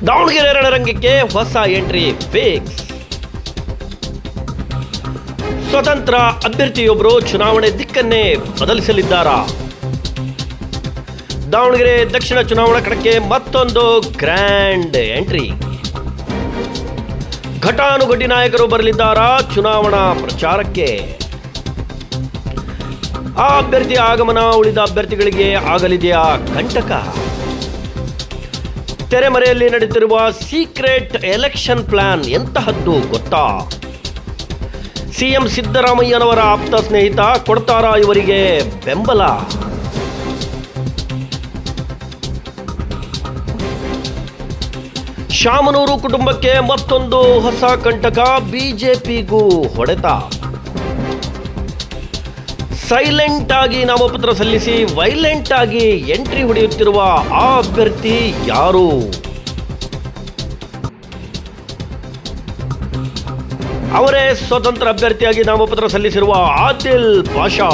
ದಾವಣಗೆರೆ ರಣರಂಗಕ್ಕೆ ಹೊಸ entry fix. ಸ್ವತಂತ್ರ ಅಭ್ಯರ್ಥಿಯೊಬ್ಬರು ಚುನಾವಣೆ ದಿಕ್ಕನ್ನೇ ಬದಲಿಸಲಿದ್ದಾರಾ? ದಾವಣಗೆರೆ ದಕ್ಷಿಣ ಚುನಾವಣಾ ಕಣಕ್ಕೆ ಮತ್ತೊಂದು ಗ್ರ್ಯಾಂಡ್ ಎಂಟ್ರಿ. ಘಟಾನುಘಟಿ ನಾಯಕರು ಬರಲಿದ್ದಾರಾ ಚುನಾವಣಾ ಪ್ರಚಾರಕ್ಕೆ? ಆ ಅಭ್ಯರ್ಥಿಯ ಆಗಮನ ಉಳಿದ ಅಭ್ಯರ್ಥಿಗಳಿಗೆ ಆಗಲಿದೆಯಾ ಕಂಟಕ? ತೆರೆಮರೆಯಲ್ಲಿ ನಡೆಯುತ್ತಿರುವ ಸೀಕ್ರೆಟ್ ಎಲೆಕ್ಷನ್ ಪ್ಲಾನ್ ಎಂತಹದ್ದು ಗೊತ್ತಾ? ಸಿಎಂ ಸಿದ್ದರಾಮಯ್ಯನವರ ಆಪ್ತ ಸ್ನೇಹಿತ ಕೊಡ್ತಾರಾ ಇವರಿಗೆ ಬೆಂಬಲ? ಶಾಮನೂರು ಕುಟುಂಬಕ್ಕೆ ಮತ್ತೊಂದು ಹೊಸ ಕಂಟಕ, ಬಿಜೆಪಿಗೂ ಹೊಡೆತ. ಸೈಲೆಂಟ್ ಆಗಿ ನಾಮಪತ್ರ ಸಲ್ಲಿಸಿ ವೈಲೆಂಟ್ ಆಗಿ ಎಂಟ್ರಿ ಹೊಡೆಯುತ್ತಿರುವ ಆ ಅಭ್ಯರ್ಥಿ ಯಾರು? ಅವರೇ ಸ್ವತಂತ್ರ ಅಭ್ಯರ್ಥಿಯಾಗಿ ನಾಮಪತ್ರ ಸಲ್ಲಿಸಿರುವ ಆದಿಲ್ ಪಾಷಾ.